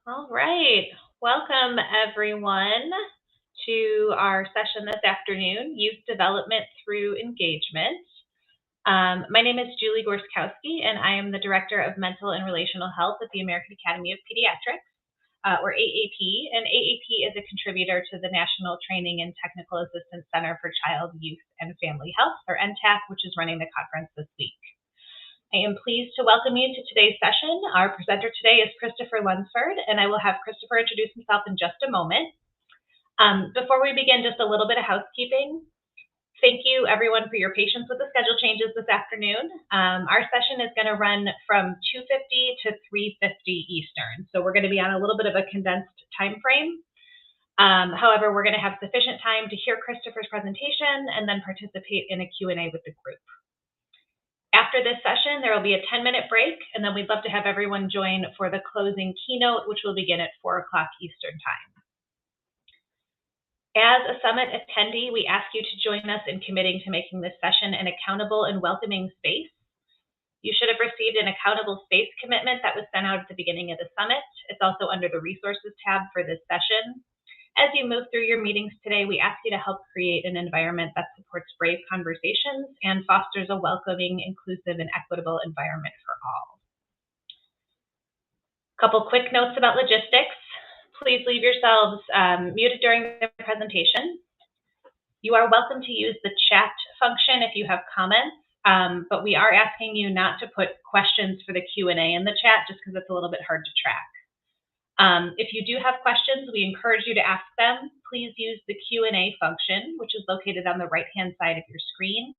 All right. Welcome, everyone, to our session this afternoon, Youth Development Through Engagement. My name is Julie Gorskowski, and I am the Director of Mental and Relational Health at the American Academy of Pediatrics, or AAP. And AAP is a contributor to the National Training and Technical Assistance Center for Child, Youth, and Family Health, or NTAC, which is running the conference this week. I am pleased to welcome you to today's session. Our presenter today is Christopher Lunsford, and I will have Christopher introduce himself in just a moment. Before we begin, just a little bit of housekeeping. Thank you, everyone, for your patience with the schedule changes this afternoon. Our session is going to run from 2:50 to 3:50 Eastern, so we're going to be on a little bit of a condensed time frame. However, we're going to have sufficient time to hear Christopher's presentation and then participate in a Q&A with the group. After this session, there will be a 10-minute break, and then we'd love to have everyone join for the closing keynote, which will begin at 4 o'clock Eastern Time. As a summit attendee, we ask you to join us in committing to making this session an accountable and welcoming space. You should have received an accountable space commitment that was sent out at the beginning of the summit. It's also under the resources tab for this session. As you move through your meetings today, we ask you to help create an environment that supports brave conversations and fosters a welcoming, inclusive, and equitable environment for all. Couple quick notes about logistics. Please leave yourselves muted during the presentation. You are welcome to use the chat function if you have comments, but we are asking you not to put questions for the Q&A in the chat just because it's a little bit hard to track. If you do have questions, we encourage you to ask them. Please use the Q&A function, which is located on the right-hand side of your screen.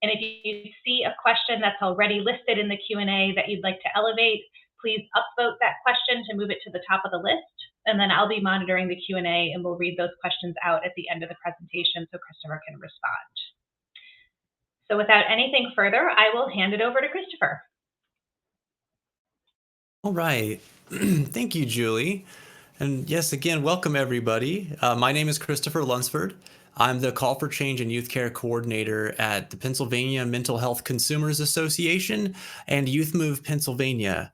And if you see a question that's already listed in the Q&A that you'd like to elevate, please upvote that question to move it to the top of the list. And then I'll be monitoring the Q&A, and we'll read those questions out at the end of the presentation so Christopher can respond. So without anything further, I will hand it over to Christopher. All right. Thank you, Julie. And yes, again, welcome everybody. My name is Christopher Lunsford. I'm the Call for Change and Youth Care Coordinator at the Pennsylvania Mental Health Consumers Association and Youth Move Pennsylvania.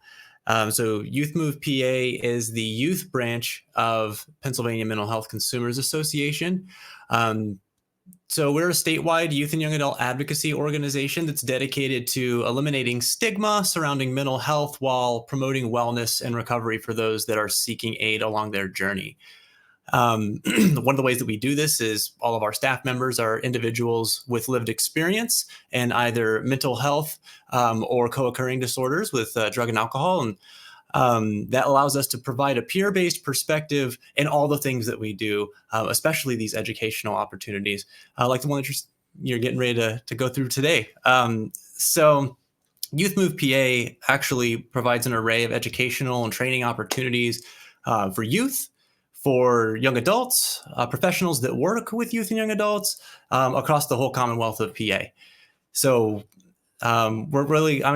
So Youth Move PA is the youth branch of Pennsylvania Mental Health Consumers Association. So we're a statewide youth and young adult advocacy organization that's dedicated to eliminating stigma surrounding mental health while promoting wellness and recovery for those that are seeking aid along their journey. One of the ways that we do this is all of our staff members are individuals with lived experience in either mental health or co-occurring disorders with drug and alcohol. And that allows us to provide a peer-based perspective in all the things that we do, especially these educational opportunities, like the one that you're getting ready to go through today. So Youth Move PA actually provides an array of educational and training opportunities for youth, for young adults, professionals that work with youth and young adults across the whole Commonwealth of PA. So I'm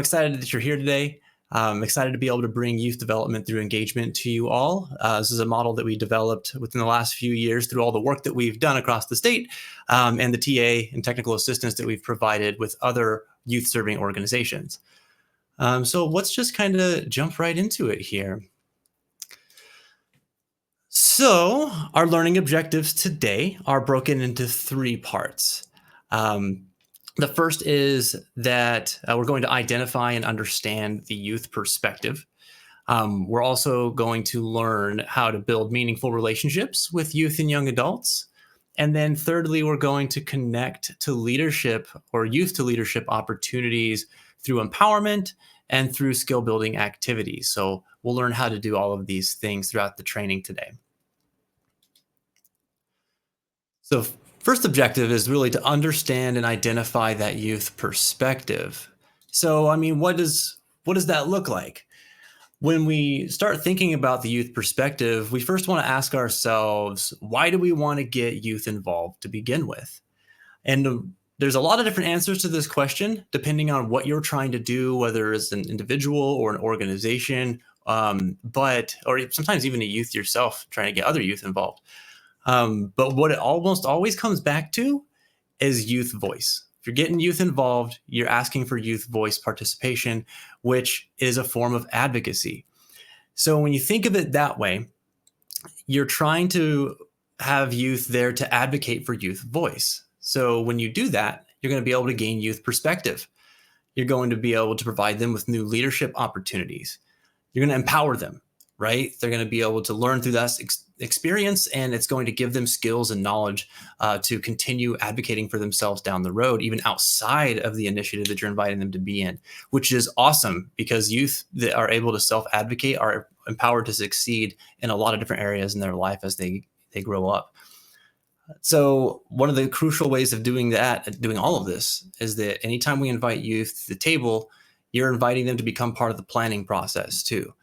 excited that you're here today. I'm excited to be able to bring youth development through engagement to you all. This is a model that we developed within the last few years through all the work that we've done across the state and the TA and technical assistance that we've provided with other youth serving organizations. So let's just kind of jump right into it here. So our learning objectives today are broken into 3 parts. The first is that we're going to identify and understand the youth perspective. We're also going to learn how to build meaningful relationships with youth and young adults. And then thirdly, we're going to connect to leadership or youth to leadership opportunities through empowerment and through skill building activities. So we'll learn how to do all of these things throughout the training today. So first objective is really to understand and identify that youth perspective. So, I mean, what does that look like? When we start thinking about the youth perspective, we first want to ask ourselves, why do we want to get youth involved to begin with? And there's a lot of different answers to this question, depending on what you're trying to do, whether it's an individual or an organization, or sometimes even a youth yourself trying to get other youth involved. But what it almost always comes back to is youth voice. If you're getting youth involved, you're asking for youth voice participation, which is a form of advocacy. So when you think of it that way, you're trying to have youth there to advocate for youth voice. So when you do that, you're going to be able to gain youth perspective. You're going to be able to provide them with new leadership opportunities. You're going to empower them, right? They're going to be able to learn through that experience, and it's going to give them skills and knowledge to continue advocating for themselves down the road, even outside of the initiative that you're inviting them to be in, which is awesome because youth that are able to self-advocate are empowered to succeed in a lot of different areas in their life as they grow up. So one of the crucial ways of doing that, doing all of this, is that anytime we invite youth to the table, you're inviting them to become part of the planning process too.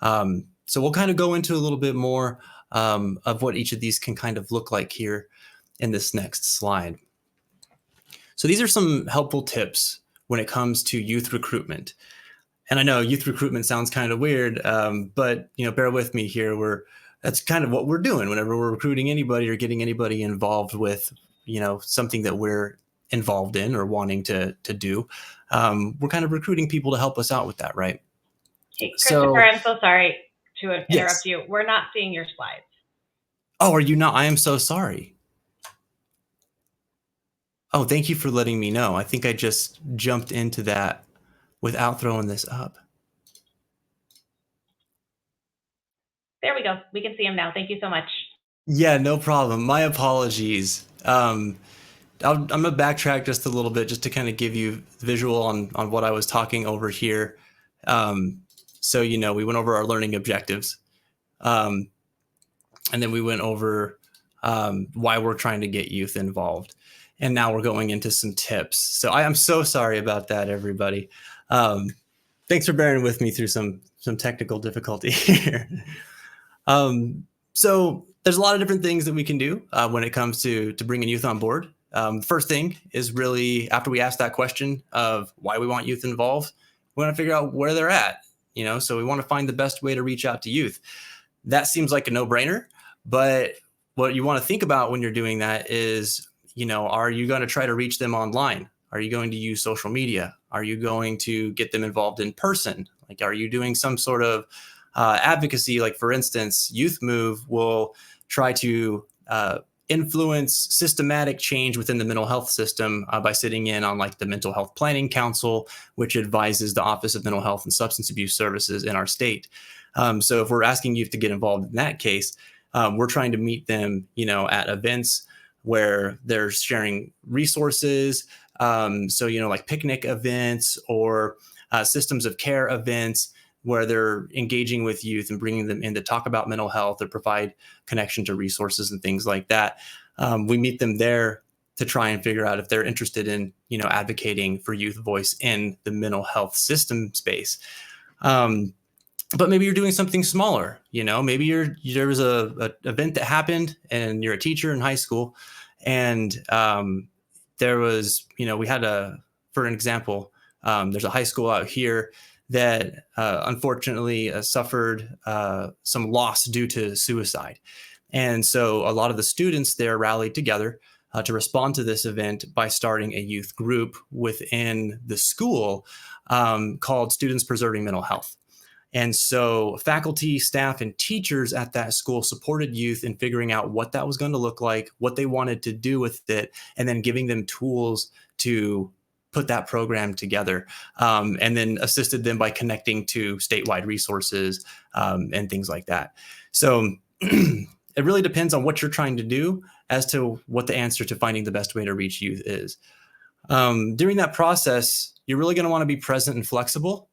So we'll kind of go into a little bit more of what each of these can kind of look like here in this next slide. So these are some helpful tips when it comes to youth recruitment. And I know youth recruitment sounds kind of weird, but bear with me here. That's kind of what we're doing whenever we're recruiting anybody or getting anybody involved with, something that we're involved in or wanting to do. We're kind of recruiting people to help us out with that, right? Hey, Christopher, I'm so sorry to interrupt Yes. you. We're not seeing your slides. Oh, are you not? I am so sorry. Oh, thank you for letting me know. I think I just jumped into that without throwing this up. There we go. We can see them now. Thank you so much. Yeah, no problem. My apologies. I'm going to backtrack just a little bit just to kind of give you visual on what I was talking over here. So, we went over our learning objectives. And then we went over why we're trying to get youth involved. And now we're going into some tips. So I am so sorry about that, everybody. Thanks for bearing with me through some technical difficulty here. So there's a lot of different things that we can do when it comes to bringing youth on board. First thing is really, after we ask that question of why we want youth involved, we want to figure out where they're at. So we want to find the best way to reach out to youth. That seems like a no-brainer, but what you want to think about when you're doing that is, are you going to try to reach them online? Are you going to use social media? Are you going to get them involved in person? Like, are you doing some sort of advocacy? Like, for instance, Youth Move will try to influence systematic change within the mental health system by sitting in on like the Mental Health Planning Council, which advises the Office of Mental Health and Substance Abuse Services in our state. So if we're asking youth to get involved in that case, we're trying to meet them, at events where they're sharing resources. So, like picnic events or systems of care events where they're engaging with youth and bringing them in to talk about mental health or provide connection to resources and things like that. We meet them there to try and figure out if they're interested in, advocating for youth voice in the mental health system space. But maybe you're doing something smaller, maybe there was a event that happened and you're a teacher in high school and there was, we had for an example, there's a high school out here that unfortunately suffered some loss due to suicide. And so a lot of the students there rallied together to respond to this event by starting a youth group within the school called Students Preserving Mental Health. And so faculty, staff, and teachers at that school supported youth in figuring out what that was going to look like, what they wanted to do with it, and then giving them tools to put that program together, and then assisted them by connecting to statewide resources and things like that. So it really depends on what you're trying to do as to what the answer to finding the best way to reach youth is. During that process, you're really going to want to be present and flexible.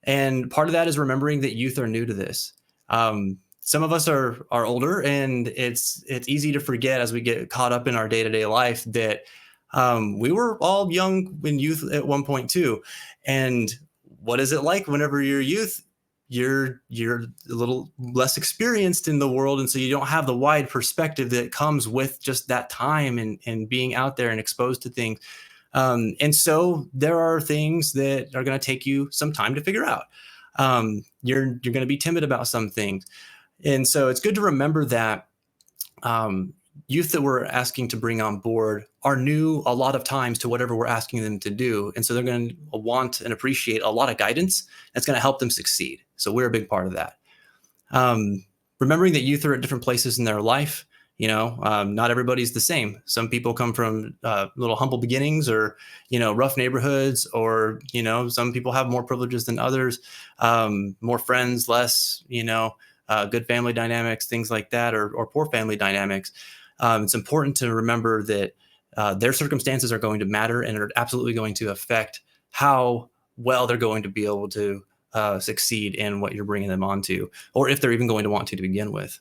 And part of that is remembering that youth are new to this. Some of us are older, and it's easy to forget as we get caught up in our day-to-day life that we were all young in youth at one point too. And what is it like whenever you're youth? You're a little less experienced in the world, and so you don't have the wide perspective that comes with just that time and being out there and exposed to things. And so there are things that are going to take you some time to figure out. You're going to be timid about some things. And so it's good to remember that youth that we're asking to bring on board are new a lot of times to whatever we're asking them to do. And so they're going to want and appreciate a lot of guidance that's going to help them succeed. So we're a big part of that. Remembering that youth are at different places in their life. Not everybody's the same. Some people come from little humble beginnings, or rough neighborhoods, or some people have more privileges than others, more friends, less, good family dynamics, things like that, or poor family dynamics. It's important to remember that their circumstances are going to matter and are absolutely going to affect how well they're going to be able to succeed in what you're bringing them onto, or if they're even going to want to begin with.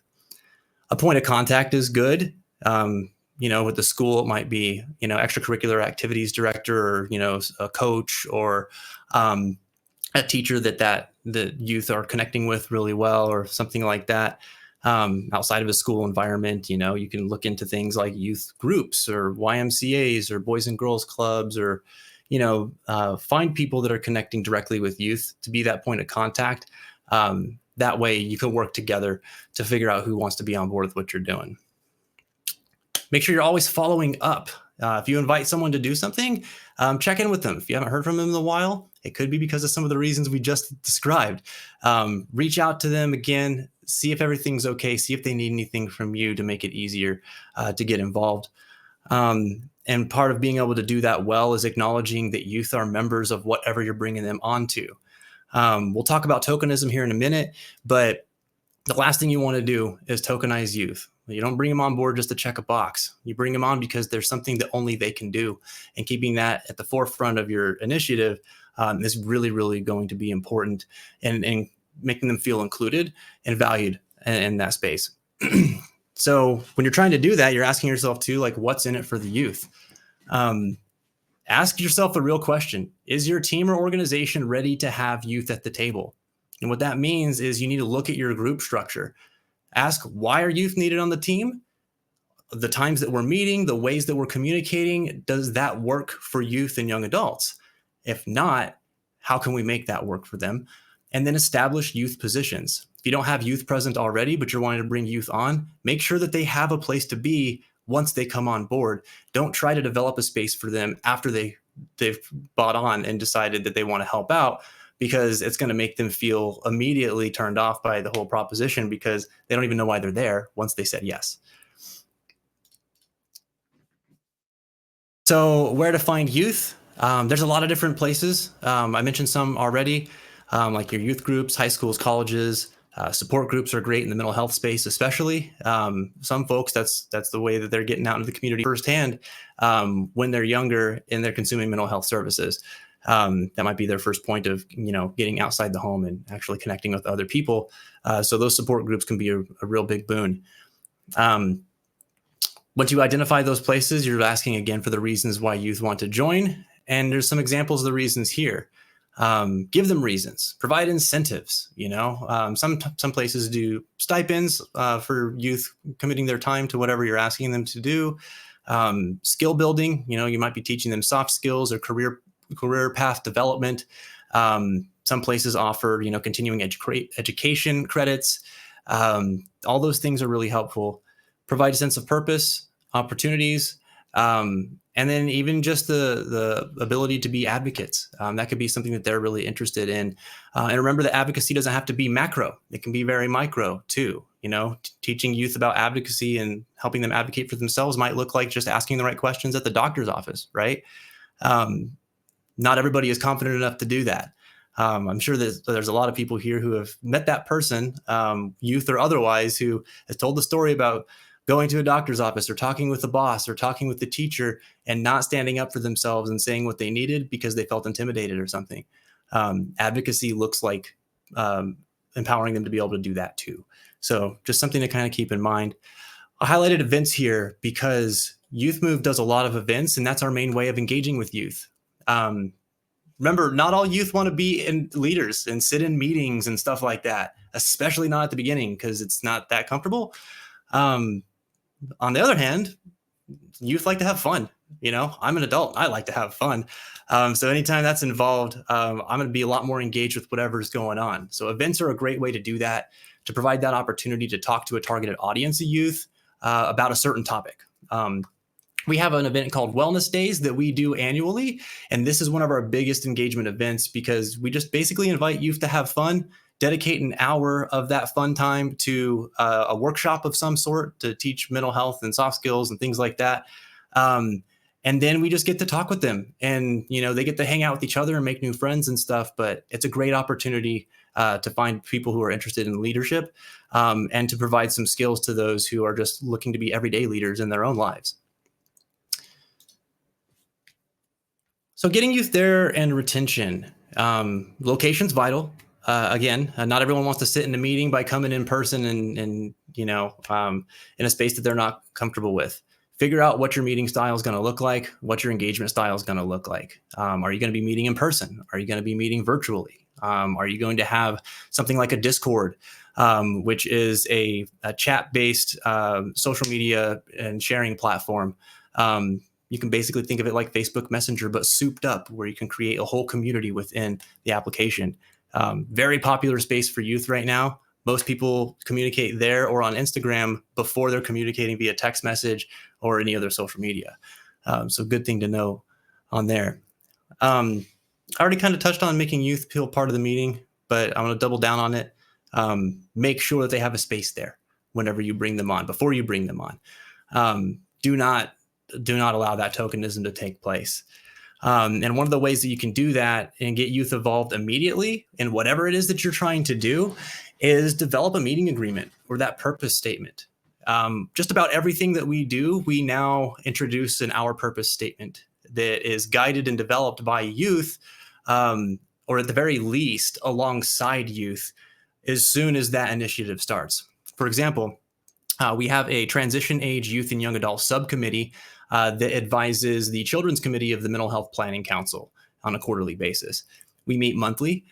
A point of contact is good. With the school, it might be, extracurricular activities director, or, a coach, or a teacher that the youth are connecting with really well, or something like that. Outside of a school environment, you can look into things like youth groups, or YMCAs, or Boys and Girls Clubs, or, find people that are connecting directly with youth to be that point of contact. That way you can work together to figure out who wants to be on board with what you're doing. Make sure you're always following up. If you invite someone to do something, check in with them. If you haven't heard from them in a while, it could be because of some of the reasons we just described. Reach out to them again, see if everything's okay, see if they need anything from you to make it easier to get involved. And part of being able to do that well is acknowledging that youth are members of whatever you're bringing them onto. We'll talk about tokenism here in a minute, but the last thing you want to do is tokenize youth. You don't bring them on board just to check a box. You bring them on because there's something that only they can do. And keeping that at the forefront of your initiative is really, really going to be important, and making them feel included and valued in that space. So when you're trying to do that, you're asking yourself too, like, what's in it for the youth? Ask yourself a real question. Is your team or organization ready to have youth at the table? And what that means is you need to look at your group structure. Ask, why are youth needed on the team? The times that we're meeting, the ways that we're communicating, does that work for youth and young adults? If not, how can we make that work for them? And then establish youth positions. If you don't have youth present already, but you're wanting to bring youth on, make sure that they have a place to be once they come on board. Don't try to develop a space for them after they've bought on and decided that they want to help out, because it's going to make them feel immediately turned off by the whole proposition, because they don't even know why they're there once they said yes. So where to find youth? There's a lot of different places. I mentioned some already, like your youth groups, high schools, colleges. Support groups are great in the mental health space, especially. Some folks, that's the way that they're getting out into the community firsthand when they're younger and they're consuming mental health services. That might be their first point of, getting outside the home and actually connecting with other people. So those support groups can be a real big boon. Once you identify those places, you're asking again for the reasons why youth want to join. And there's some examples of the reasons here. Give them reasons, provide incentives. Some places do stipends for youth committing their time to whatever you're asking them to do. Skill building, you might be teaching them soft skills or career path development. Some places offer, continuing education credits. All those things are really helpful. Provide a sense of purpose, opportunities, and then even just the ability to be advocates. That could be something that they're really interested in. And remember that advocacy doesn't have to be macro. It can be very micro too. Teaching youth about advocacy and helping them advocate for themselves might look like just asking the right questions at the doctor's office, right? Not everybody is confident enough to do that. I'm sure that there's a lot of people here who have met that person, youth or otherwise, who has told the story about going to a doctor's office or talking with the boss or talking with the teacher and not standing up for themselves and saying what they needed because they felt intimidated or something. Advocacy looks like empowering them to be able to do that too. So just something to kind of keep in mind. I highlighted events here because Youth Move does a lot of events, and that's our main way of engaging with youth. Remember, not all youth want to be in leaders and sit in meetings and stuff like that, especially not at the beginning because it's not that comfortable. On the other hand, youth like to have fun. I'm an adult. I like to have fun. So anytime that's involved, I'm going to be a lot more engaged with whatever's going on. So events are a great way to do that, to provide that opportunity to talk to a targeted audience of youth about a certain topic. We have an event called Wellness Days that we do annually. And this is one of our biggest engagement events because we just basically invite youth to have fun, dedicate an hour of that fun time to a workshop of some sort to teach mental health and soft skills and things like that. And then we just get to talk with them, and they get to hang out with each other and make new friends and stuff. But it's a great opportunity to find people who are interested in leadership, and to provide some skills to those who are just looking to be everyday leaders in their own lives. So getting youth there and retention, location's vital. Again, not everyone wants to sit in a meeting by coming in person and in a space that they're not comfortable with. Figure out what your meeting style is going to look like, what your engagement style is going to look like. Are you going to be meeting in person? Are you going to be meeting virtually? Are you going to have something like a Discord, which is a chat-based social media and sharing platform? You can basically think of it like Facebook Messenger, but souped up, where you can create a whole community within the application. Very popular space for youth right now. Most people communicate there or on Instagram before they're communicating via text message or any other social media. So good thing to know on there. I already kind of touched on making youth feel part of the meeting, but I'm going to double down on it. Make sure that they have a space there whenever you bring them on, before you bring them on. Do not allow that tokenism to take place. And one of the ways that you can do that and get youth involved immediately in whatever it is that you're trying to do is develop a meeting agreement or that purpose statement. Just about everything that we do, we now introduce an our purpose statement that is guided and developed by youth, or at the very least alongside youth, as soon as that initiative starts. For example, we have a transition age youth and young adult subcommittee that advises the Children's Committee of the Mental Health Planning Council on a quarterly basis. We meet monthly.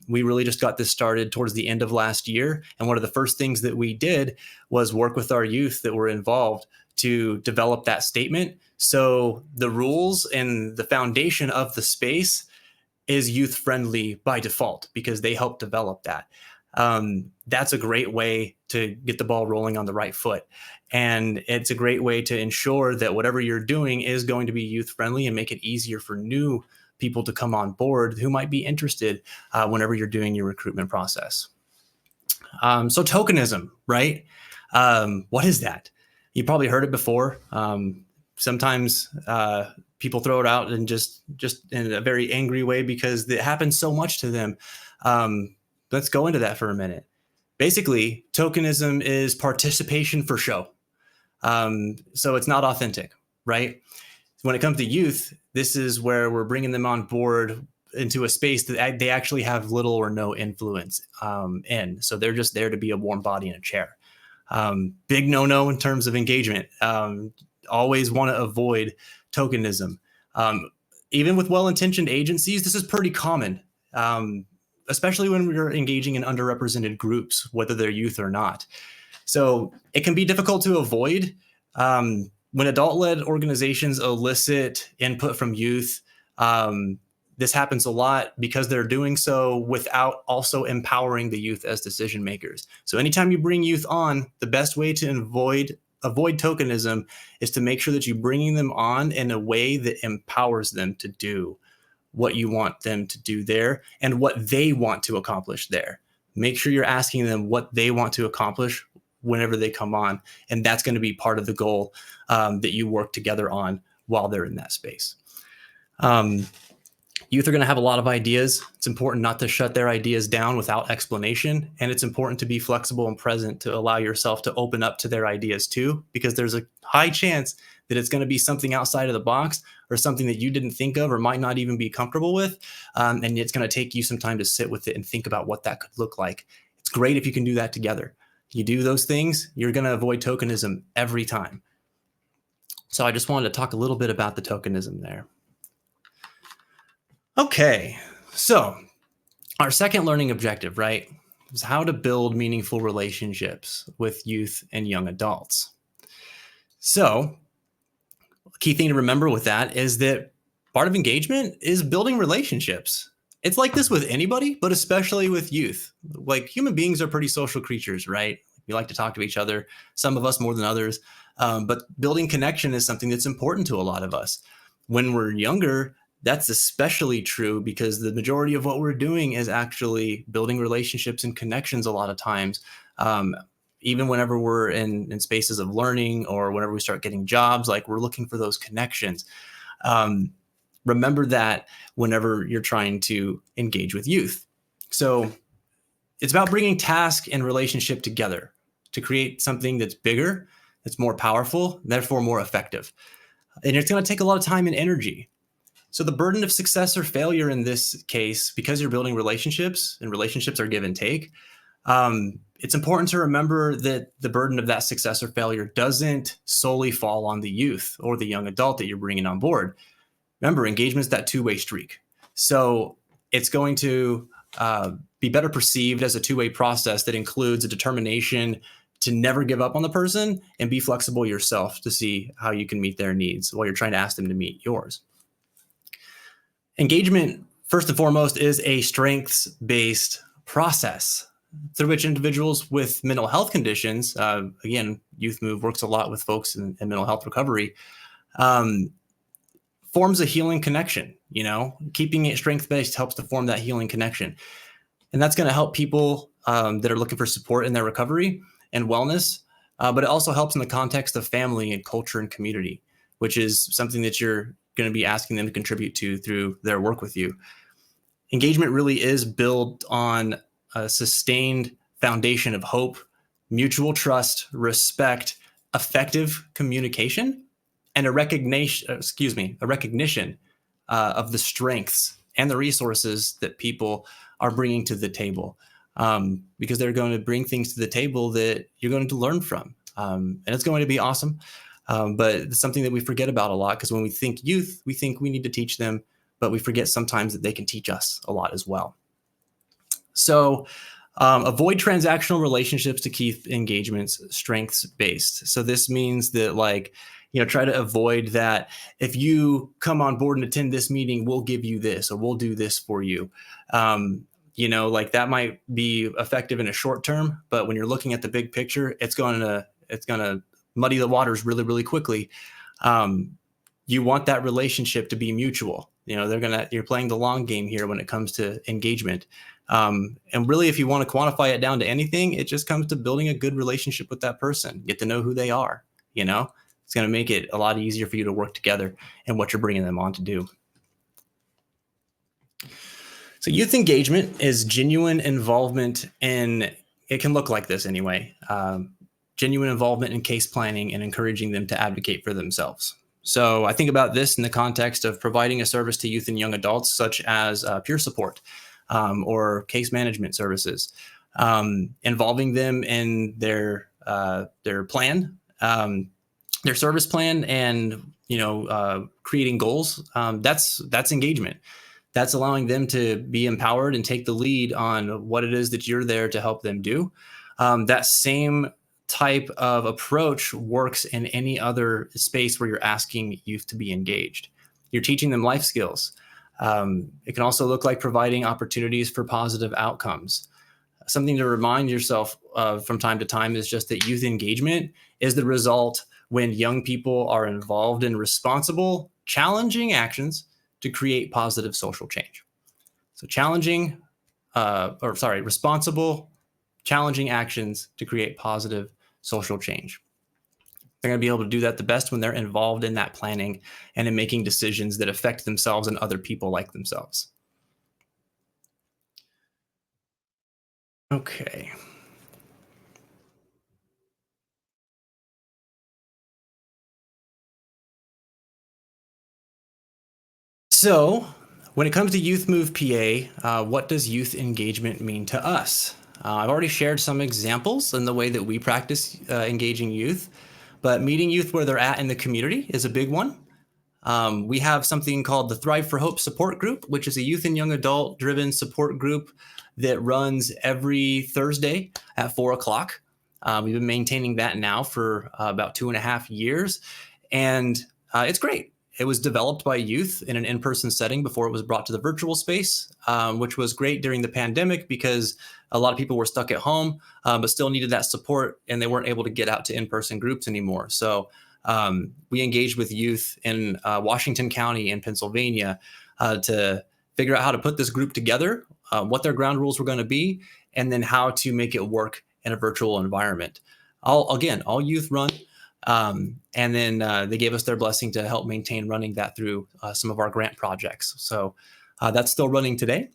We really just got this started towards the end of last year. And one of the first things that we did was work with our youth that were involved to develop that statement. So the rules and the foundation of the space is youth friendly by default because they help develop that. That's a great way to get the ball rolling on the right foot. And it's a great way to ensure that whatever you're doing is going to be youth friendly and make it easier for new people to come on board who might be interested whenever you're doing your recruitment process. So tokenism, right? What is that? You probably heard it before. Sometimes people throw it out and just in a very angry way because it happens so much to them. Let's go into that for a minute. Basically, tokenism is participation for show. So it's not authentic, right? When it comes to youth, this is where we're bringing them on board into a space that they actually have little or no influence in. So they're just there to be a warm body in a chair. Big no-no in terms of engagement. Always want to avoid tokenism. Even with well-intentioned agencies, this is pretty common, especially when we're engaging in underrepresented groups, whether they're youth or not. So it can be difficult to avoid. When adult-led organizations elicit input from youth, this happens a lot because they're doing so without also empowering the youth as decision makers. So anytime you bring youth on, the best way to avoid tokenism is to make sure that you're bringing them on in a way that empowers them to do what you want them to do there and what they want to accomplish there. Make sure you're asking them what they want to accomplish whenever they come on. And that's going to be part of the goal that you work together on while they're in that space. Youth are going to have a lot of ideas. It's important not to shut their ideas down without explanation. And it's important to be flexible and present to allow yourself to open up to their ideas too, because there's a high chance that it's going to be something outside of the box or something that you didn't think of or might not even be comfortable with. And it's going to take you some time to sit with it and think about what that could look like. It's great if you can do that together. You do those things, you're going to avoid tokenism every time. So I just wanted to talk a little bit about the tokenism there. Okay, so our second learning objective, right, is how to build meaningful relationships with youth and young adults. So a key thing to remember with that is that part of engagement is building relationships. It's like this with anybody, but especially with youth. Like, human beings are pretty social creatures, right? We like to talk to each other, some of us more than others, but building connection is something that's important to a lot of us. When we're younger, That's especially true because the majority of what we're doing is actually building relationships and connections a lot of times. Um, Even whenever we're in spaces of learning or whenever we start getting jobs, like we're looking for those connections. Um, Remember that whenever you're trying to engage with youth. So it's about bringing task and relationship together to create something that's bigger, that's more powerful, therefore more effective. And it's going to take a lot of time and energy. So the burden of success or failure in this case, because you're building relationships and relationships are give and take, it's important to remember that the burden of that success or failure doesn't solely fall on the youth or the young adult that you're bringing on board. Remember, engagement is that two-way streak. So it's going to be better perceived as a two-way process that includes a determination to never give up on the person and be flexible yourself to see how you can meet their needs while you're trying to ask them to meet yours. Engagement, first and foremost, is a strengths-based process through which individuals with mental health conditions, again, Youth Move works a lot with folks in mental health recovery, forms a healing connection. Keeping it strength-based helps to form that healing connection. And that's going to help people that are looking for support in their recovery and wellness, but it also helps in the context of family and culture and community, which is something that you're going to be asking them to contribute to through their work with you. Engagement really is built on a sustained foundation of hope, mutual trust, respect, effective communication, and a recognition of the strengths and the resources that people are bringing to the table, because they're going to bring things to the table that you're going to learn from, and it's going to be awesome. But it's something that we forget about a lot, because when we think youth, we think we need to teach them, but we forget sometimes that they can teach us a lot as well. So avoid transactional relationships to keep engagements strengths-based. So this means that, try to avoid that. If you come on board and attend this meeting, we'll give you this, or we'll do this for you. That might be effective in a short term, but when you're looking at the big picture, it's going to muddy the waters really, really quickly. You want that relationship to be mutual. You're playing the long game here when it comes to engagement. And really, if you want to quantify it down to anything, it just comes to building a good relationship with that person. Get to know who they are. It's going to make it a lot easier for you to work together and what you're bringing them on to do. So youth engagement is genuine involvement in, it can look like this anyway, genuine involvement in case planning and encouraging them to advocate for themselves. So I think about this in the context of providing a service to youth and young adults, such as peer support or case management services, involving them in their plan, their service plan, and creating goals. That's engagement. That's allowing them to be empowered and take the lead on what it is that you're there to help them do. That same type of approach works in any other space where you're asking youth to be engaged. You're teaching them life skills. It can also look like providing opportunities for positive outcomes. Something to remind yourself of from time to time is just that youth engagement is the result when young people are involved in responsible, challenging actions to create positive social change. So responsible, challenging actions to create positive social change. They're going to be able to do that the best when they're involved in that planning and in making decisions that affect themselves and other people like themselves. Okay. So when it comes to Youth Move PA, what does youth engagement mean to us? I've already shared some examples in the way that we practice engaging youth, but meeting youth where they're at in the community is a big one. We have something called the Thrive for Hope support group, which is a youth and young adult driven support group that runs every Thursday at 4:00. We've been maintaining that now for about 2.5 years, and it's great. It was developed by youth in an in-person setting before it was brought to the virtual space, which was great during the pandemic because a lot of people were stuck at home, but still needed that support, and they weren't able to get out to in-person groups anymore. So we engaged with youth in Washington County in Pennsylvania, to figure out how to put this group together, what their ground rules were going to be, and then how to make it work in a virtual environment. All youth run. And then they gave us their blessing to help maintain running that through some of our grant projects. So that's still running today.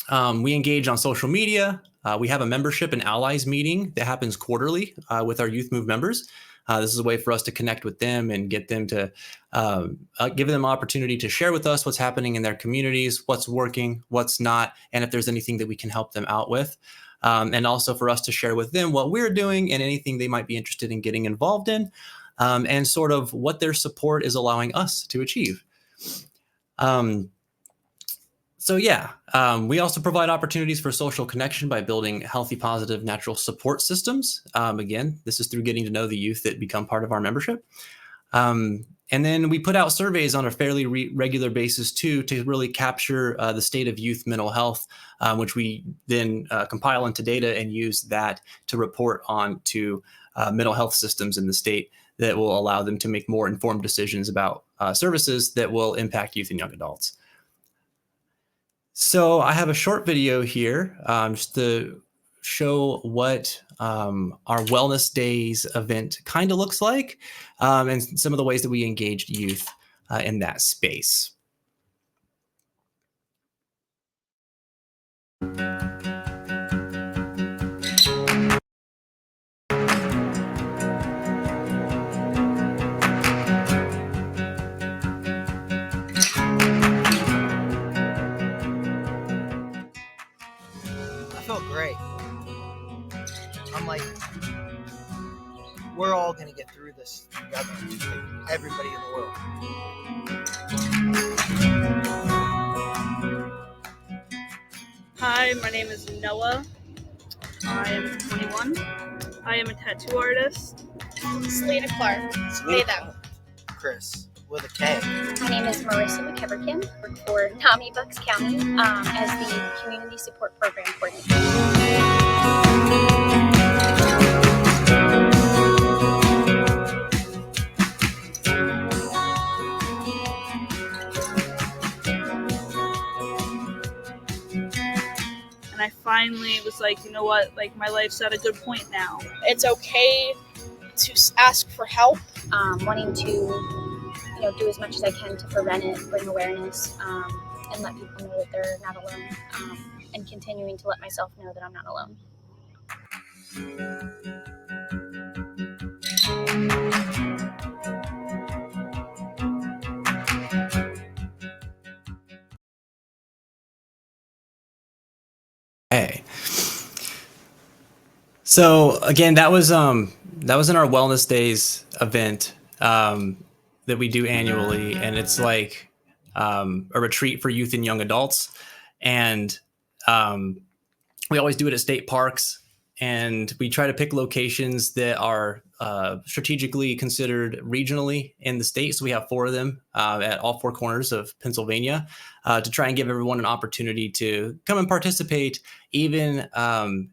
We engage on social media. We have a membership and allies meeting that happens quarterly with our Youth Move members. This is a way for us to connect with them and get them to give them opportunity to share with us what's happening in their communities, what's working, what's not, and if there's anything that we can help them out with. And also for us to share with them what we're doing and anything they might be interested in getting involved in, and sort of what their support is allowing us to achieve. We also provide opportunities for social connection by building healthy, positive, natural support systems. Again, this is through getting to know the youth that become part of our membership. And then we put out surveys on a fairly regular basis too, to really capture the state of youth mental health, which we then compile into data and use that to report on to mental health systems in the state that will allow them to make more informed decisions about services that will impact youth and young adults. So I have a short video here just to show what our Wellness Days event kind of looks like, and some of the ways that we engaged youth in that space. I felt great. I'm like, we're all gonna get through this together, like everybody in the world. Hi, my name is Noah. I am 21. I am a tattoo artist. Selena Clark. They, them. Chris, with a K. My name is Marissa McKeverkin. I work for NAMI Bucks County as the Community Support Program Coordinator. And I finally was like, you know what, like my life's at a good point now. It's okay to ask for help. Wanting to, do as much as I can to prevent it, bring awareness, and let people know that they're not alone, and continuing to let myself know that I'm not alone. Hey. So again, that was in our Wellness Days event that we do annually, and it's like a retreat for youth and young adults, and we always do it at state parks, and we try to pick locations that are strategically considered regionally in the state. So we have 4 of them at all 4 corners of Pennsylvania to try and give everyone an opportunity to come and participate. Even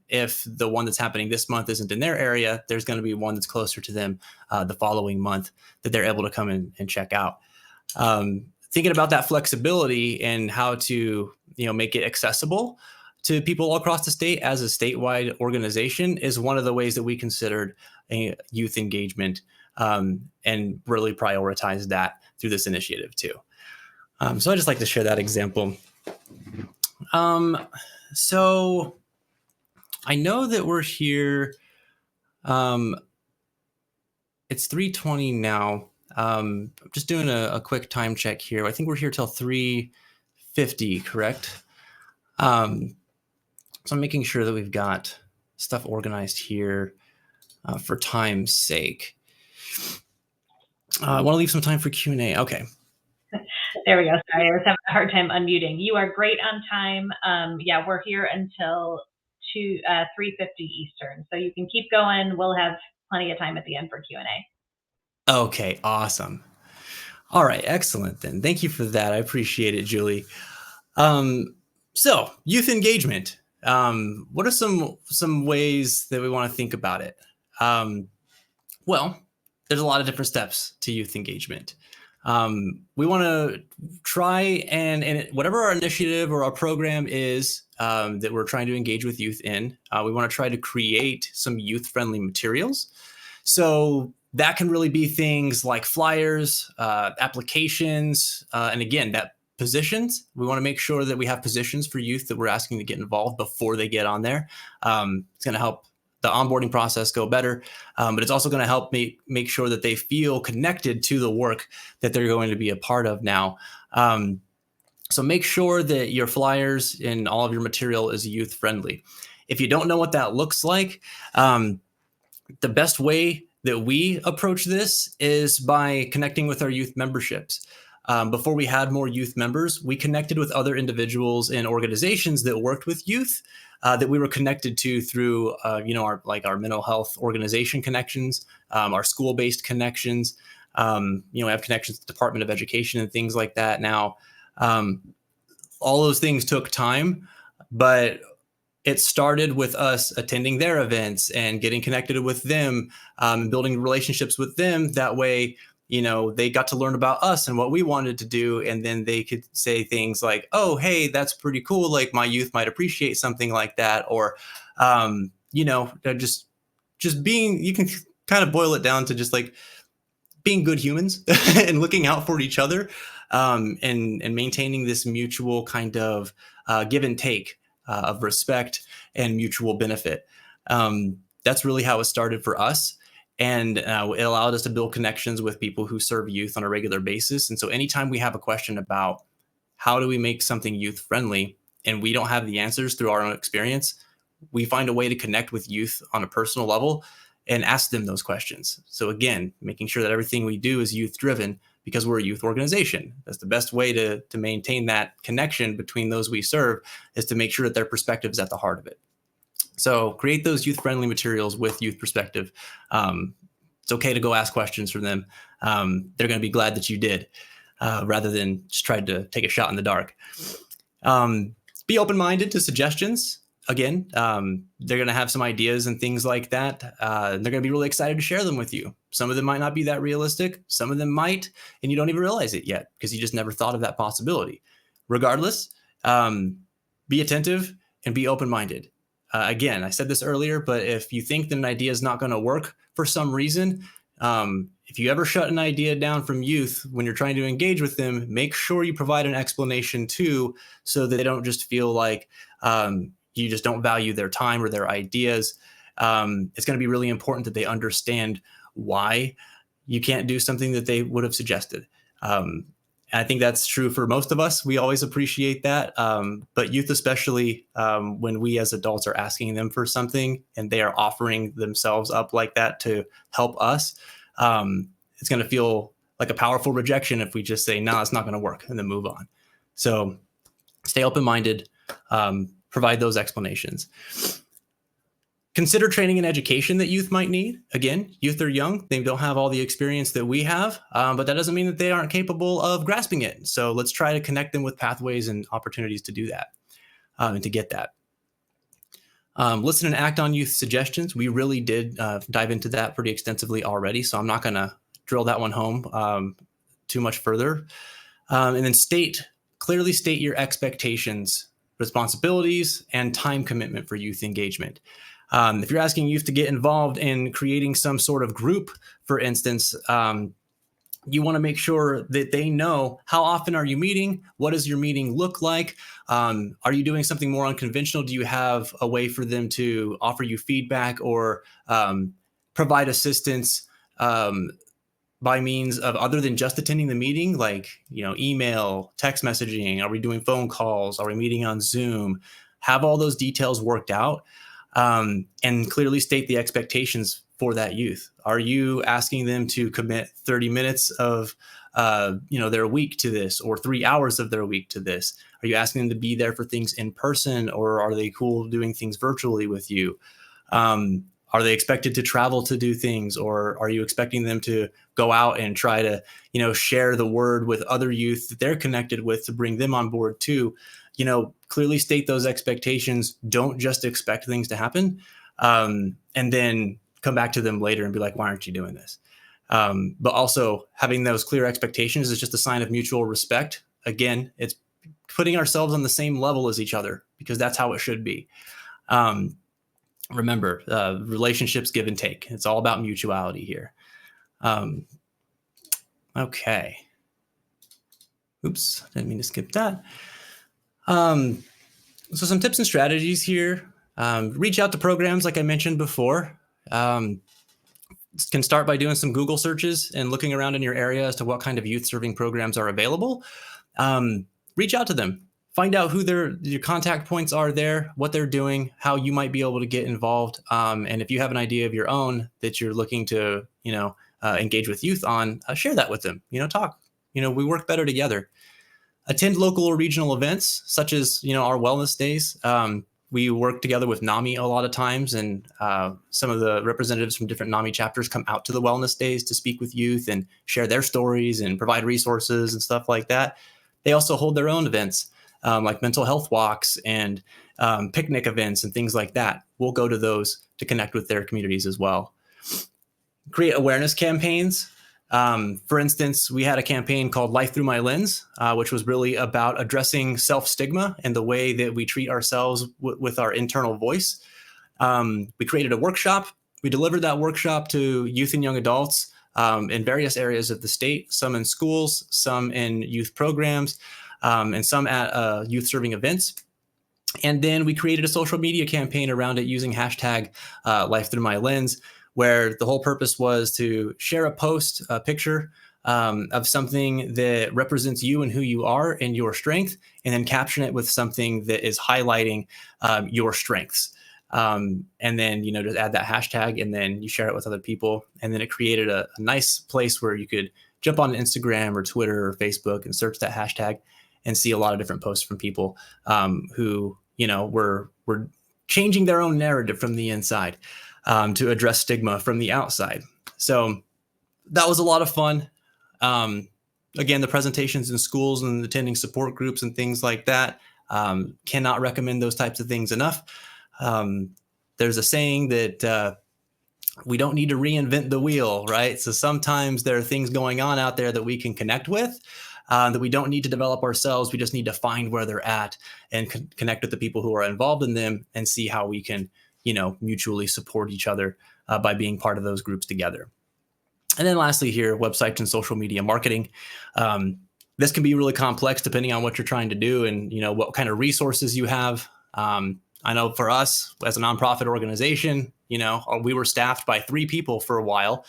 if the one that's happening this month isn't in their area, there's going to be one that's closer to them the following month that they're able to come in and check out. Thinking about that flexibility and how to make it accessible to people all across the state as a statewide organization is one of the ways that we considered youth engagement and really prioritize that through this initiative too. So I just like to share that example. So I know that we're here. It's 3:20 now. I'm just doing a quick time check here. I think we're here till 3:50, correct? So I'm making sure that we've got stuff organized here for time's sake. I want to leave some time for Q&A. Okay. There we go. Sorry, I was having a hard time unmuting. You are great on time. We're here until 3:50 Eastern. So you can keep going. We'll have plenty of time at the end for Q&A. Okay, awesome. All right, excellent then. Thank you for that. I appreciate it, Julie. So youth engagement. What are some ways that we want to think about it? Well, there's a lot of different steps to youth engagement. We want to try and whatever our initiative or our program is that we're trying to engage with youth in, we want to try to create some youth-friendly materials. So that can really be things like flyers, applications, and again, that positions. We want to make sure that we have positions for youth that we're asking to get involved before they get on there. It's going to help the onboarding process go better, but it's also going to help make sure that they feel connected to the work that they're going to be a part of now. So make sure that your flyers and all of your material is youth friendly. If you don't know what that looks like, the best way that we approach this is by connecting with our youth memberships. Before we had more youth members, we connected with other individuals and organizations that worked with youth that we were connected to through, our mental health organization connections, our school-based connections. We have connections to the Department of Education and things like that now. All those things took time, but it started with us attending their events and getting connected with them, and building relationships with them. That way, they got to learn about us and what we wanted to do. And then they could say things like, oh, hey, that's pretty cool. Like my youth might appreciate something like that. Or, just being, you can kind of boil it down to just like being good humans and looking out for each other, and maintaining this mutual kind of give and take of respect and mutual benefit. That's really how it started for us. And it allowed us to build connections with people who serve youth on a regular basis. And so anytime we have a question about how do we make something youth friendly and we don't have the answers through our own experience, we find a way to connect with youth on a personal level and ask them those questions. So again, making sure that everything we do is youth driven because we're a youth organization. That's the best way to maintain that connection between those we serve, is to make sure that their perspective is at the heart of it. So create those youth-friendly materials with youth perspective. It's okay to go ask questions from them. They're going to be glad that you did, rather than just try to take a shot in the dark. Be open-minded to suggestions. Again, they're going to have some ideas and things like that. They're going to be really excited to share them with you. Some of them might not be that realistic. Some of them might, and you don't even realize it yet because you just never thought of that possibility. Regardless, be attentive and be open-minded. Again, I said this earlier, but if you think that an idea is not going to work for some reason, if you ever shut an idea down from youth when you're trying to engage with them, make sure you provide an explanation too, so that they don't just feel like you just don't value their time or their ideas. It's going to be really important that they understand why you can't do something that they would have suggested. I think that's true for most of us. We always appreciate that. But youth, especially when we as adults are asking them for something and they are offering themselves up like that to help us, it's going to feel like a powerful rejection if we just say, no, it's not going to work, and then move on. So stay open-minded, provide those explanations. Consider training and education that youth might need. Again, youth are young. They don't have all the experience that we have, but that doesn't mean that they aren't capable of grasping it. So let's try to connect them with pathways and opportunities to do that, and to get that. Listen and act on youth suggestions. We really did dive into that pretty extensively already, so I'm not going to drill that one home too much further. And then clearly state your expectations, responsibilities, and time commitment for youth engagement. If you're asking youth to get involved in creating some sort of group, for instance, you want to make sure that they know how often are you meeting? What does your meeting look like? Are you doing something more unconventional? Do you have a way for them to offer you feedback or provide assistance by means of other than just attending the meeting, like email, text messaging? Are we doing phone calls? Are we meeting on Zoom? Have all those details worked out. And clearly state the expectations for that youth. Are you asking them to commit 30 minutes of their week to this, or 3 hours of their week to this? Are you asking them to be there for things in person, or are they cool doing things virtually with you? Are they expected to travel to do things, or are you expecting them to go out and try to share the word with other youth that they're connected with to bring them on board too? Clearly state those expectations. Don't just expect things to happen, and then come back to them later and be like, why aren't you doing this? But also having those clear expectations is just a sign of mutual respect. Again, it's putting ourselves on the same level as each other, because that's how it should be. Remember, relationships give and take. It's all about mutuality here. Okay. Oops, didn't mean to skip that. So some tips and strategies here. Reach out to programs like I mentioned before. Can start by doing some Google searches and looking around in your area as to what kind of youth serving programs are available. Reach out to them. Find out who your contact points are there, what they're doing, how you might be able to get involved. And if you have an idea of your own that you're looking to, engage with youth on, share that with them. Talk. We work better together. Attend local or regional events, such as our wellness days. We work together with NAMI a lot of times, and some of the representatives from different NAMI chapters come out to the wellness days to speak with youth and share their stories and provide resources and stuff like that. They also hold their own events, like mental health walks and picnic events and things like that. We'll go to those to connect with their communities as well. Create awareness campaigns. For instance, we had a campaign called Life Through My Lens, which was really about addressing self-stigma and the way that we treat ourselves with our internal voice. We created a workshop. We delivered that workshop to youth and young adults in various areas of the state, some in schools, some in youth programs, and some at youth serving events. And then we created a social media campaign around it using hashtag Life Through My Lens, where the whole purpose was to share a post, a picture of something that represents you and who you are and your strength, and then caption it with something that is highlighting your strengths. And then, just add that hashtag, and then you share it with other people. And then it created a nice place where you could jump on Instagram or Twitter or Facebook and search that hashtag and see a lot of different posts from people who, were changing their own narrative from the inside. To address stigma from the outside. So that was a lot of fun. Again, the presentations in schools and attending support groups and things like that, cannot recommend those types of things enough. There's a saying that we don't need to reinvent the wheel, right? So sometimes there are things going on out there that we can connect with, that we don't need to develop ourselves. We just need to find where they're at and connect with the people who are involved in them and see how we can mutually support each other by being part of those groups together. And then lastly here, websites and social media marketing. This can be really complex depending on what you're trying to do and, what kind of resources you have. I know for us as a nonprofit organization, we were staffed by 3 people for a while.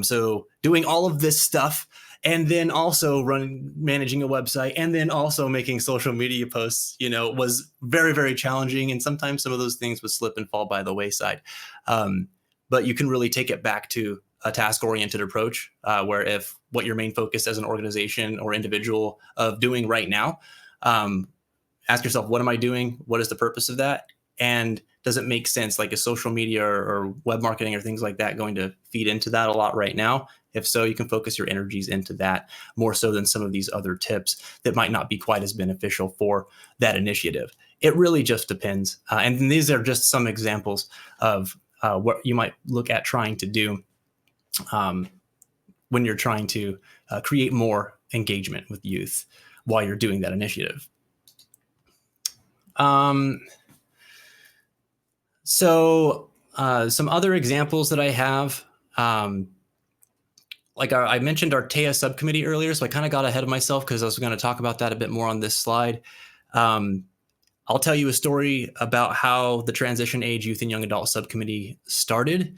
So doing all of this stuff, and then also managing a website, and then also making social media posts, was very, very challenging. And sometimes some of those things would slip and fall by the wayside. But you can really take it back to a task-oriented approach, where if what your main focus as an organization or individual of doing right now, ask yourself, what am I doing? What is the purpose of that? And does it make sense? Like, is social media or web marketing or things like that going to feed into that a lot right now? If so, you can focus your energies into that more so than some of these other tips that might not be quite as beneficial for that initiative. It really just depends. And these are just some examples of what you might look at trying to do when you're trying to create more engagement with youth while you're doing that initiative. So some other examples that I have, like I mentioned our TEA subcommittee earlier, so I kind of got ahead of myself because I was going to talk about that a bit more on this slide. I'll tell you a story about how the Transition Age Youth and Young Adult Subcommittee started.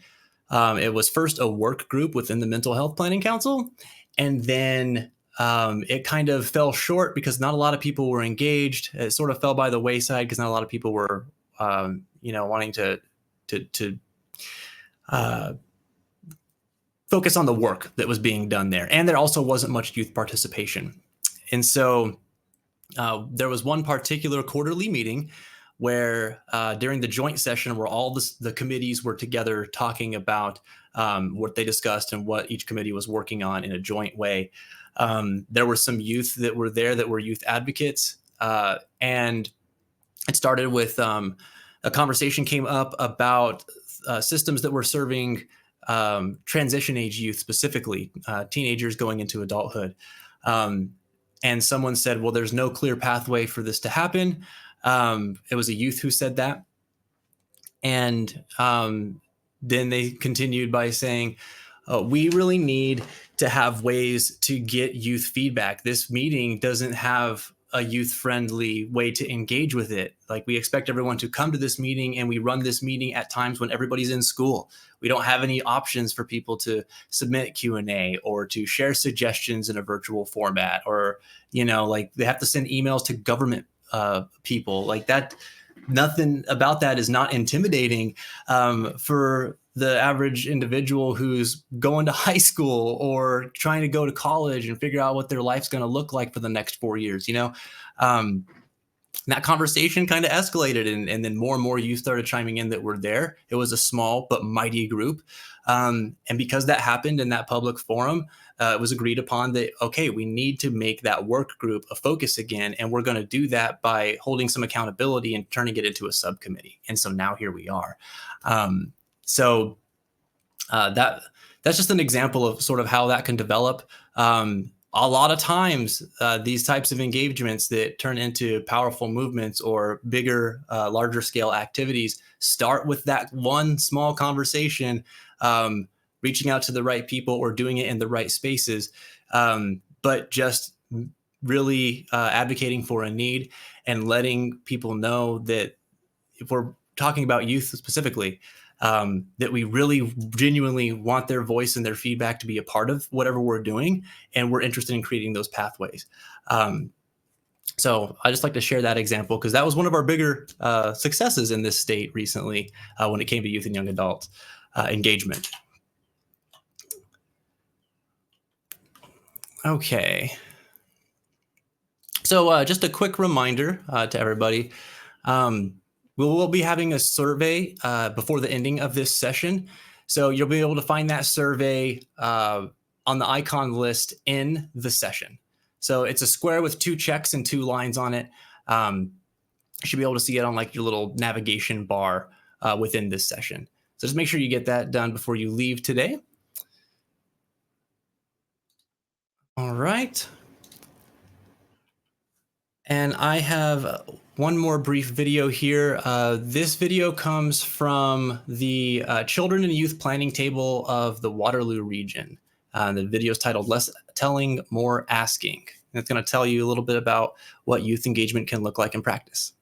It was first a work group within the Mental Health Planning Council, and then it kind of fell short because not a lot of people were engaged. It sort of fell by the wayside because not a lot of people were, wanting to focus on the work that was being done there. And there also wasn't much youth participation. And so there was one particular quarterly meeting where during the joint session where all the committees were together talking about what they discussed and what each committee was working on in a joint way. There were some youth that were there that were youth advocates. And it started with a conversation came up about systems that were serving transition age youth specifically, teenagers going into adulthood. And someone said, well, there's no clear pathway for this to happen. It was a youth who said that. And then they continued by saying, we really need to have ways to get youth feedback. This meeting doesn't have a youth-friendly way to engage with it. Like, we expect everyone to come to this meeting, and we run this meeting at times when everybody's in school. We don't have any options for people to submit Q&A or to share suggestions in a virtual format, or, like, they have to send emails to government people like that. Nothing about that is not intimidating for the average individual who's going to high school or trying to go to college and figure out what their life's going to look like for the next 4 years. That conversation kind of escalated, and then more and more youth started chiming in that were there. It was a small but mighty group. And because that happened in that public forum, it was agreed upon that, okay, we need to make that work group a focus again. And we're going to do that by holding some accountability and turning it into a subcommittee. And so now here we are. That's just an example of sort of how that can develop. A lot of times, these types of engagements that turn into powerful movements or bigger, larger scale activities start with that one small conversation, reaching out to the right people or doing it in the right spaces, but just really advocating for a need and letting people know that if we're talking about youth specifically, that we really genuinely want their voice and their feedback to be a part of whatever we're doing, and we're interested in creating those pathways. So I just like to share that example because that was one of our bigger successes in this state recently when it came to youth and young adult engagement. Okay. So just a quick reminder to everybody. We will be having a survey before the ending of this session. So you'll be able to find that survey on the icon list in the session. So it's a square with 2 checks and 2 lines on it. You should be able to see it on like your little navigation bar within this session. So just make sure you get that done before you leave today. All right. And I have one more brief video here. This video comes from the Children and Youth Planning Table of the Waterloo region. The video is titled Less Telling, More Asking. And it's going to tell you a little bit about what youth engagement can look like in practice.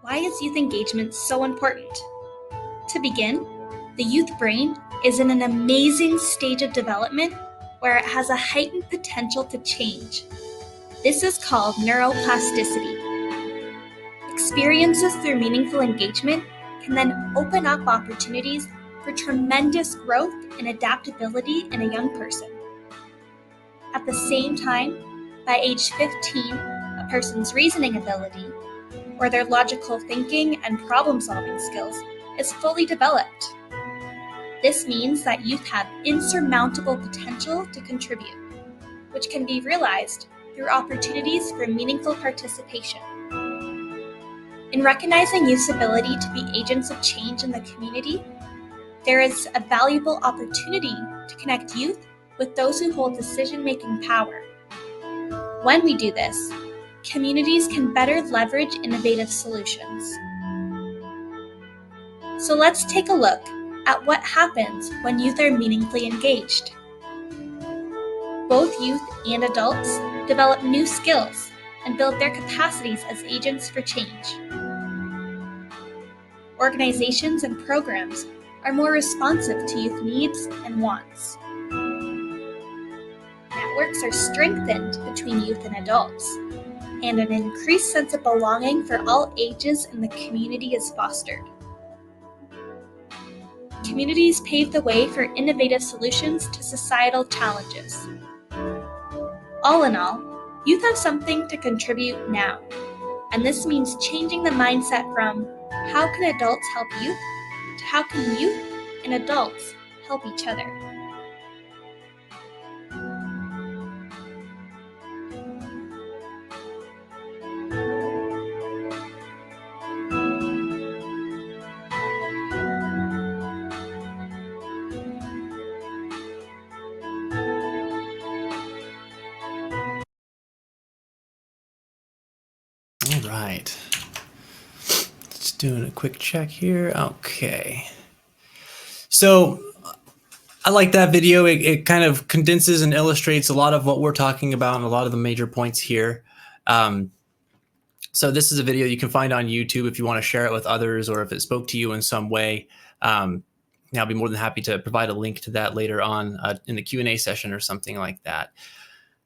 Why is youth engagement so important? To begin, the youth brain is in an amazing stage of development where it has a heightened potential to change. This is called neuroplasticity. Experiences through meaningful engagement can then open up opportunities for tremendous growth and adaptability in a young person. At the same time, by age 15, a person's reasoning ability, or their logical thinking and problem-solving skills, is fully developed. This means that youth have insurmountable potential to contribute, which can be realized through opportunities for meaningful participation. In recognizing youth's ability to be agents of change in the community, there is a valuable opportunity to connect youth with those who hold decision-making power. When we do this, communities can better leverage innovative solutions. So let's take a look at what happens when youth are meaningfully engaged. Both youth and adults develop new skills and build their capacities as agents for change. Organizations and programs are more responsive to youth needs and wants. Networks are strengthened between youth and adults, and an increased sense of belonging for all ages in the community is fostered. Communities pave the way for innovative solutions to societal challenges. All in all, youth have something to contribute now. And this means changing the mindset from how can adults help youth to how can youth and adults help each other. All right. Just doing a quick check here. Okay. So I like that video. It kind of condenses and illustrates a lot of what we're talking about and a lot of the major points here. So this is a video you can find on YouTube if you want to share it with others or if it spoke to you in some way. I'll be more than happy to provide a link to that later on in the Q&A session or something like that.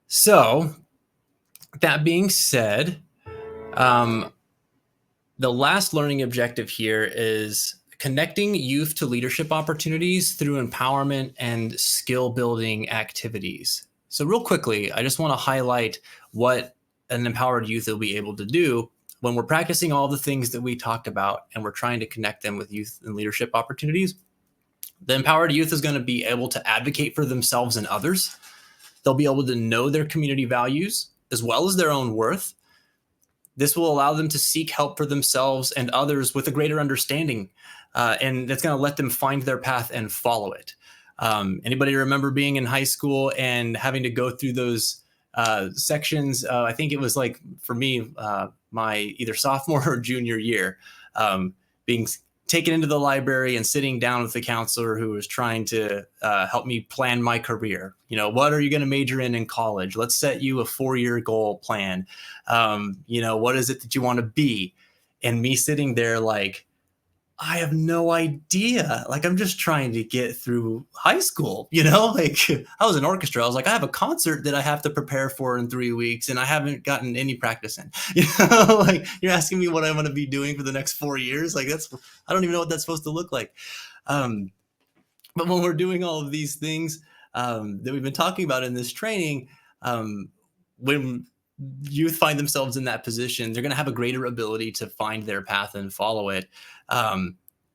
So that being said, the last learning objective here is connecting youth to leadership opportunities through empowerment and skill building activities. So real quickly, I just want to highlight what an empowered youth will be able to do when we're practicing all the things that we talked about and we're trying to connect them with youth and leadership opportunities. The empowered youth is going to be able to advocate for themselves and others. They'll be able to know their community values as well as their own worth. This will allow them to seek help for themselves and others with a greater understanding, and that's going to let them find their path and follow it. Anybody remember being in high school and having to go through those sections? I think it was like, for me, my either sophomore or junior year, being taken into the library and sitting down with the counselor who was trying to help me plan my career. You know, what are you going to major in college? Let's set you a 4-year goal plan. What is it that you want to be? And me sitting there like, I have no idea. Like, I'm just trying to get through high school, like I was in orchestra. I was like, I have a concert that I have to prepare for in 3 weeks and I haven't gotten any practice in, like you're asking me what I want to be doing for the next 4 years. Like I don't even know what that's supposed to look like. But when we're doing all of these things that we've been talking about in this training, when youth find themselves in that position, they're going to have a greater ability to find their path and follow it. I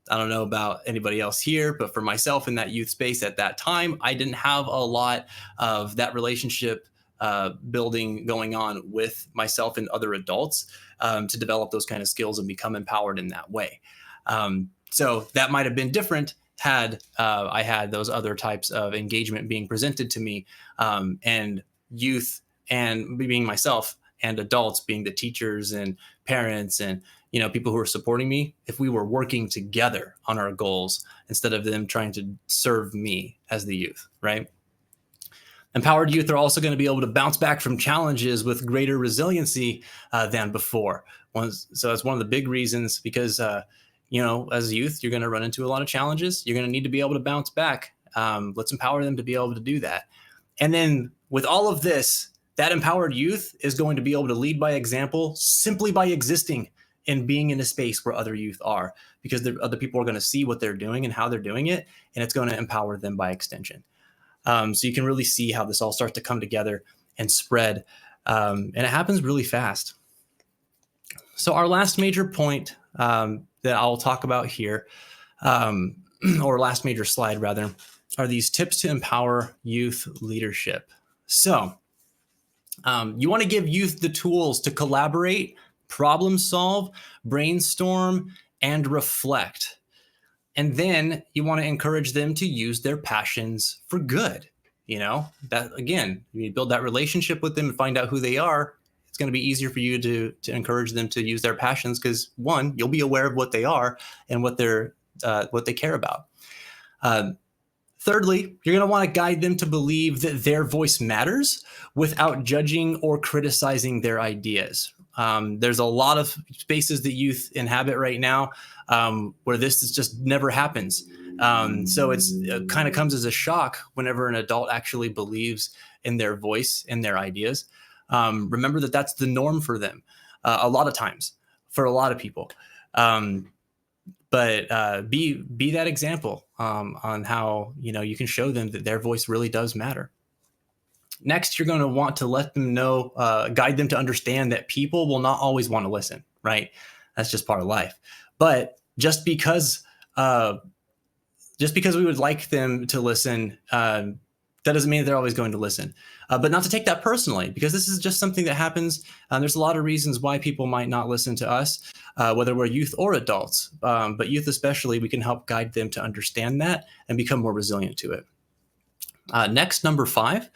don't know about anybody else here, but for myself in that youth space at that time, I didn't have a lot of that relationship building going on with myself and other adults to develop those kind of skills and become empowered in that way. So that might have been different had I had those other types of engagement being presented to me, and youth and being myself and adults being the teachers and parents and people who are supporting me, if we were working together on our goals instead of them trying to serve me as the youth, right? Empowered youth are also going to be able to bounce back from challenges with greater resiliency than before. So that's one of the big reasons, because as a youth, you're going to run into a lot of challenges. You're going to need to be able to bounce back. Let's empower them to be able to do that. And then with all of this, that empowered youth is going to be able to lead by example simply by existing and being in a space where other youth are, because other people are going to see what they're doing and how they're doing it, and it's going to empower them by extension. So you can really see how this all starts to come together and spread, and it happens really fast. So our last major point that I'll talk about here, or last major slide rather, are these tips to empower youth leadership. So you want to give youth the tools to collaborate, problem solve, brainstorm, and reflect. And then you want to encourage them to use their passions for good. That, again, you build that relationship with them and find out who they are. It's going to be easier for you to encourage them to use their passions, because one, you'll be aware of what they are and what they care about. Thirdly, you're going to want to guide them to believe that their voice matters without judging or criticizing their ideas. There's a lot of spaces that youth inhabit right now where this just never happens. So it kind of comes as a shock whenever an adult actually believes in their voice and their ideas. Remember that that's the norm for them a lot of times, for a lot of people. But be that example on how you can show them that their voice really does matter. Next, you're going to want to let them know, guide them to understand that people will not always want to listen, right? That's just part of life. But just because we would like them to listen, that doesn't mean that they're always going to listen. But not to take that personally, because this is just something that happens. There's a lot of reasons why people might not listen to us, whether we're youth or adults. But youth especially, we can help guide them to understand that and become more resilient to it. Next, number 5,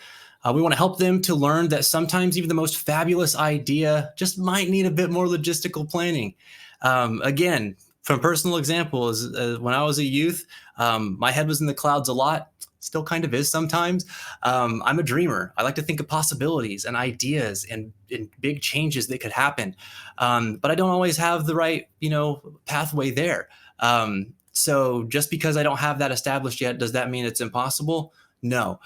we want to help them to learn that sometimes even the most fabulous idea just might need a bit more logistical planning. Again, from personal examples, when I was a youth, my head was in the clouds a lot, still kind of is sometimes. I'm a dreamer. I like to think of possibilities and ideas and big changes that could happen. But I don't always have the right, pathway there. So just because I don't have that established yet, does that mean it's impossible? No.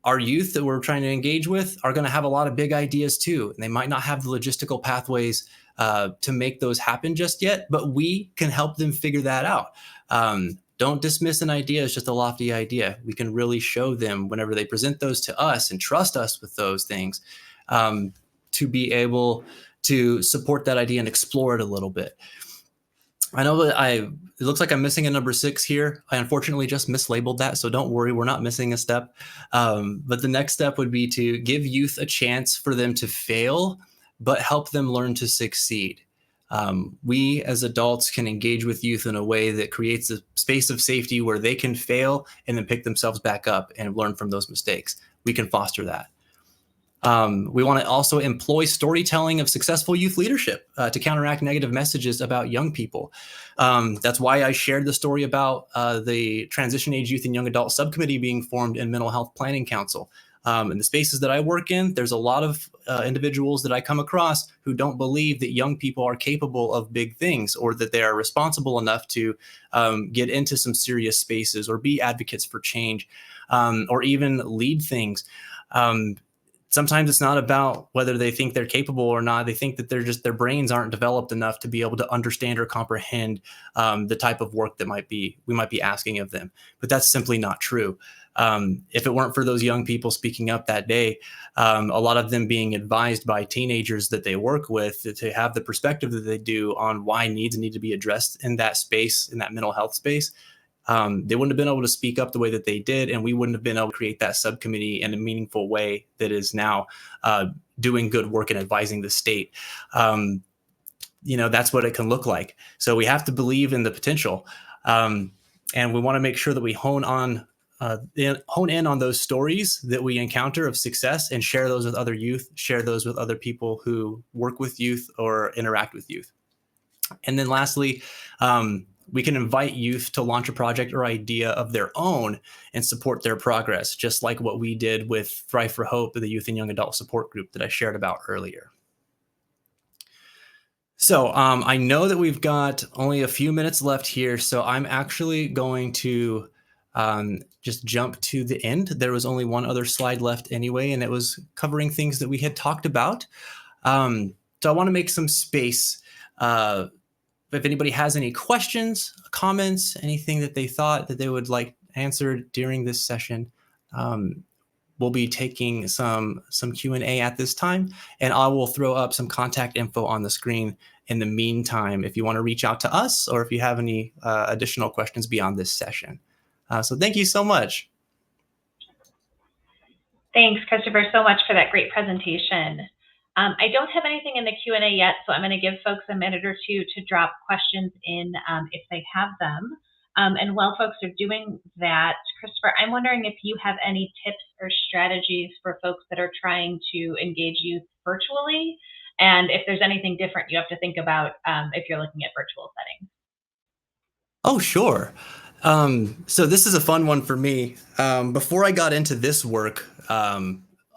Our youth that we're trying to engage with are going to have a lot of big ideas too, and they might not have the logistical pathways to make those happen just yet, but we can help them figure that out. Don't dismiss an idea as just a lofty idea. We can really show them whenever they present those to us and trust us with those things, to be able to support that idea and explore it a little bit. I know that it looks like I'm missing a number 6 here. I unfortunately just mislabeled that, so don't worry, we're not missing a step. But the next step would be to give youth a chance for them to fail, but help them learn to succeed. We as adults can engage with youth in a way that creates a space of safety where they can fail and then pick themselves back up and learn from those mistakes. We can foster that. We want to also employ storytelling of successful youth leadership to counteract negative messages about young people. That's why I shared the story about the Transition Age Youth and Young Adult Subcommittee being formed in Mental Health Planning Council. In the spaces that I work in, there's a lot of individuals that I come across who don't believe that young people are capable of big things, or that they are responsible enough to get into some serious spaces or be advocates for change, or even lead things. Sometimes it's not about whether they think they're capable or not. They think that their brains aren't developed enough to be able to understand or comprehend the type of work that we might be asking of them. But that's simply not true. If it weren't for those young people speaking up that day, a lot of them being advised by teenagers that they work with to have the perspective that they do on why needs need to be addressed in that space, in that mental health space, they wouldn't have been able to speak up the way that they did, and we wouldn't have been able to create that subcommittee in a meaningful way that is now doing good work and advising the state. That's what it can look like. So we have to believe in the potential, and we want to make sure that we hone in on those stories that we encounter of success and share those with other youth, share those with other people who work with youth or interact with youth. And then lastly, we can invite youth to launch a project or idea of their own and support their progress, just like what we did with Thrive for Hope, the youth and young adult support group that I shared about earlier. So I know that we've got only a few minutes left here, so I'm actually going to just jump to the end. There was only one other slide left anyway, and it was covering things that we had talked about. So I want to make some space. If anybody has any questions, comments, anything that they thought that they would like answered during this session, we'll be taking some Q&A at this time, and I will throw up some contact info on the screen in the meantime if you want to reach out to us or if you have any additional questions beyond this session. So thank you so much. Thanks, Christopher, so much for that great presentation. I don't have anything in the Q&A yet, so I'm going to give folks a minute or two to drop questions in if they have them. And while folks are doing that, Christopher, I'm wondering if you have any tips or strategies for folks that are trying to engage youth virtually, and if there's anything different you have to think about if you're looking at virtual settings. Oh, sure. So this is a fun one for me. Before I got into this work,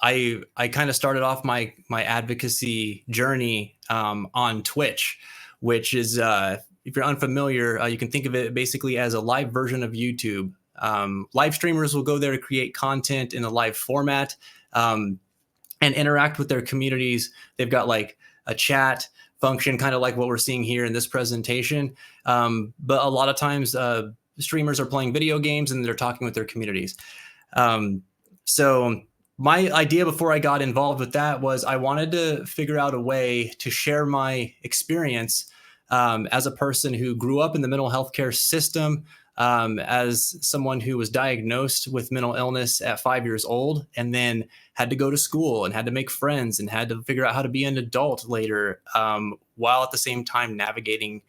I kind of started off my advocacy journey on Twitch, which is, if you're unfamiliar, you can think of it basically as a live version of YouTube. Live streamers will go there to create content in a live format and interact with their communities. They've got like a chat function, kind of like what we're seeing here in this presentation. But a lot of times streamers are playing video games and they're talking with their communities. So my idea before I got involved with that was I wanted to figure out a way to share my experience as a person who grew up in the mental health care system, as someone who was diagnosed with mental illness at 5 years old, and then had to go to school and had to make friends and had to figure out how to be an adult later, while at the same time navigating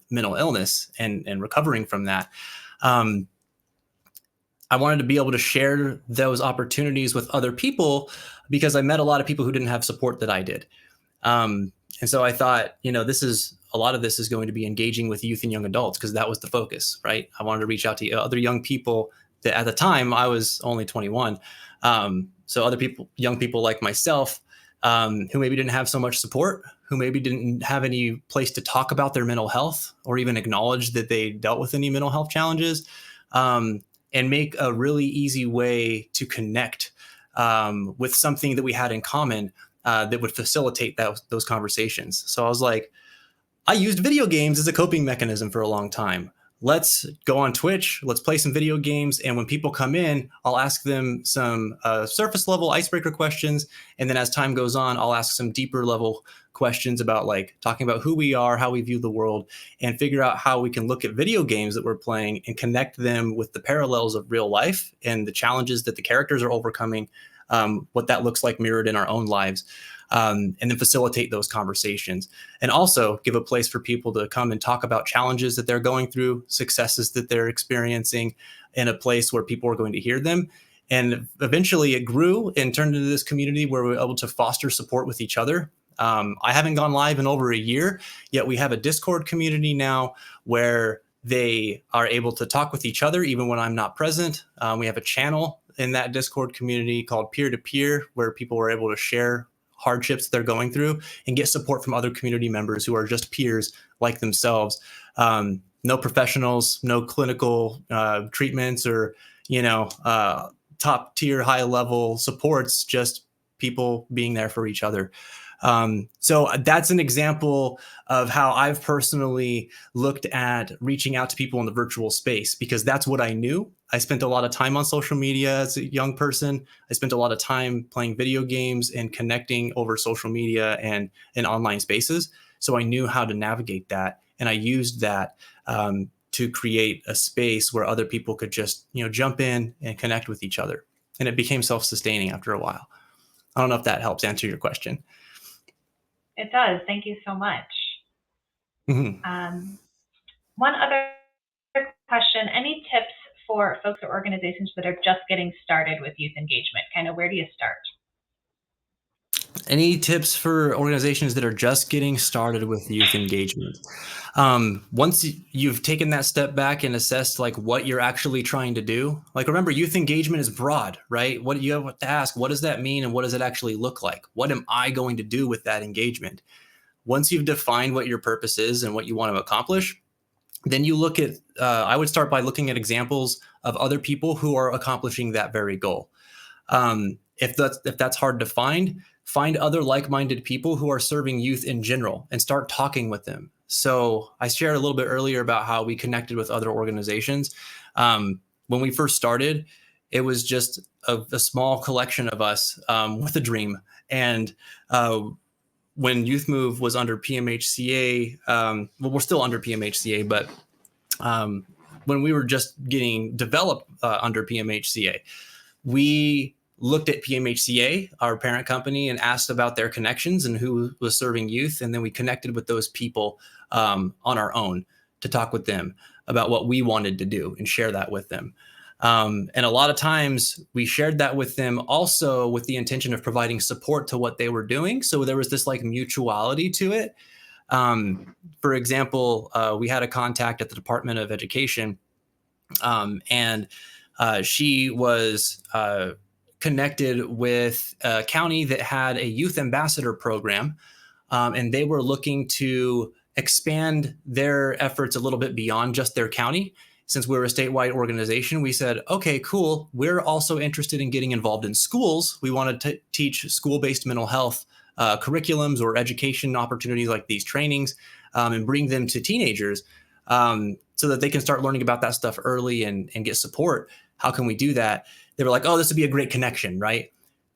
mental illness and recovering from that. Um, I wanted to be able to share those opportunities with other people because I met a lot of people who didn't have support that I did. And so I thought, a lot of this is going to be engaging with youth and young adults because that was the focus, right? I wanted to reach out to other young people that at the time I was only 21. So other people, young people like myself, who maybe didn't have so much support, who maybe didn't have any place to talk about their mental health or even acknowledge that they dealt with any mental health challenges. And make a really easy way to connect with something that we had in common that would facilitate those conversations. So I was like, I used video games as a coping mechanism for a long time. Let's go on Twitch, let's play some video games. And when people come in, I'll ask them some surface level icebreaker questions. And then as time goes on, I'll ask some deeper level questions about like talking about who we are, how we view the world, and figure out how we can look at video games that we're playing and connect them with the parallels of real life and the challenges that the characters are overcoming, what that looks like mirrored in our own lives. And then facilitate those conversations and also give a place for people to come and talk about challenges that they're going through, successes that they're experiencing, in a place where people are going to hear them. And eventually it grew and turned into this community where we were able to foster support with each other. I haven't gone live in over a year, yet we have a Discord community now where they are able to talk with each other even when I'm not present. We have a channel in that Discord community called Peer to Peer, where people are able to share hardships they're going through and get support from other community members who are just peers like themselves. No professionals, no clinical treatments or, top tier, high level supports, just people being there for each other. So that's an example of how I've personally looked at reaching out to people in the virtual space, because that's what I knew. I spent a lot of time on social media as a young person. I spent a lot of time playing video games and connecting over social media and in online spaces. So I knew how to navigate that. And I used that to create a space where other people could just, jump in and connect with each other. And it became self-sustaining after a while. I don't know if that helps answer your question. It does. Thank you so much. Mm-hmm. One other question, any tips for folks or organizations that are just getting started with youth engagement? Kind of where do you start? Any tips for organizations that are just getting started with youth engagement? Once you've taken that step back and assessed like what you're actually trying to do, like remember, youth engagement is broad, right? What you have to ask, what does that mean and what does it actually look like? What am I going to do with that engagement? Once you've defined what your purpose is and what you want to accomplish, then you look at, I would start by looking at examples of other people who are accomplishing that very goal. If that's hard to find other like-minded people who are serving youth in general and start talking with them. So I shared a little bit earlier about how we connected with other organizations. When we first started, it was just a small collection of us with a dream. And when Youth Move was under PMHCA, we're still under PMHCA, but when we were just getting developed under PMHCA, we looked at PMHCA, our parent company, and asked about their connections and who was serving youth. And then we connected with those people on our own to talk with them about what we wanted to do and share that with them. And a lot of times we shared that with them also with the intention of providing support to what they were doing. So there was this like mutuality to it. For example, we had a contact at the Department of Education, and she was connected with a county that had a youth ambassador program, and they were looking to expand their efforts a little bit beyond just their county. Since we're a statewide organization, we said, okay, cool. We're also interested in getting involved in schools. We want to teach school-based mental health curriculums or education opportunities like these trainings, and bring them to teenagers so that they can start learning about that stuff early and get support. How can we do that? They were like, oh, this would be a great connection, right?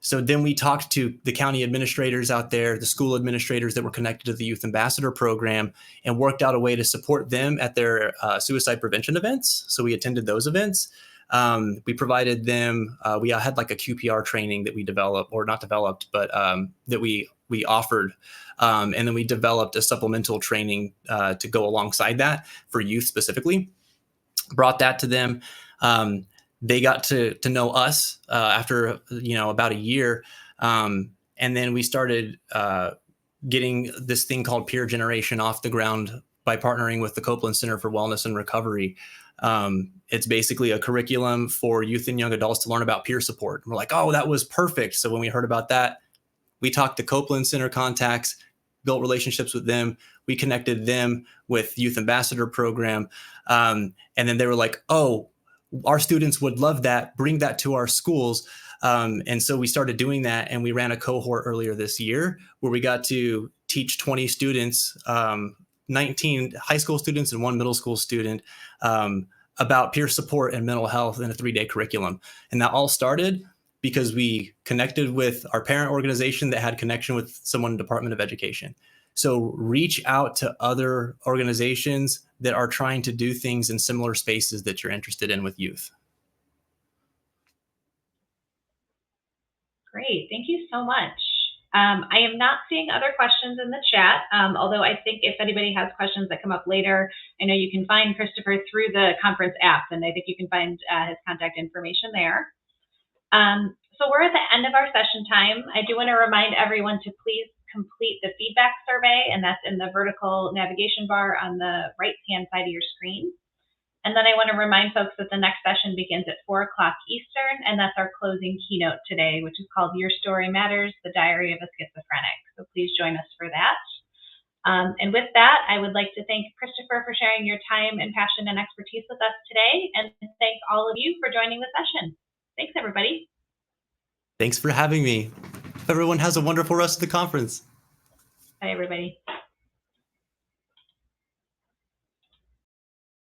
So then we talked to the county administrators out there, the school administrators that were connected to the Youth Ambassador program, and worked out a way to support them at their suicide prevention events. So we attended those events. We provided them, we had like a QPR training that we developed, or not developed, but that we offered. And then we developed a supplemental training to go alongside that for youth specifically. Brought that to them. They got to know us after about a year, and then we started getting this thing called Peer Generation off the ground by partnering with the Copeland Center for Wellness and Recovery. It's basically a curriculum for youth and young adults to learn about peer support. And we're like, oh, that was perfect. So when we heard about that, we talked to Copeland Center contacts, built relationships with them. We connected them with Youth Ambassador program. And then they were like, oh, our students would love that. Bring that to our schools. And so we started doing that. And we ran a cohort earlier this year where we got to teach 20 students, 19 high school students and 1 middle school student, about peer support and mental health in a 3-day curriculum. And that all started because we connected with our parent organization that had connection with someone in the Department of Education. So reach out to other organizations that are trying to do things in similar spaces that you're interested in with youth. Great, thank you so much. I am not seeing other questions in the chat, although I think if anybody has questions that come up later, I know you can find Christopher through the conference app, and I think you can find his contact information there. So we're at the end of our session time. I do want to remind everyone to please complete the feedback survey, and that's in the vertical navigation bar on the right-hand side of your screen. And then I want to remind folks that the next session begins at 4 o'clock Eastern, and that's our closing keynote today, which is called Your Story Matters, The Diary of a Schizophrenic. So please join us for that. And with that, I would like to thank Christopher for sharing your time and passion and expertise with us today, and thank all of you for joining the session. Thanks, everybody. Thanks for having me. Everyone has a wonderful rest of the conference. Bye, everybody.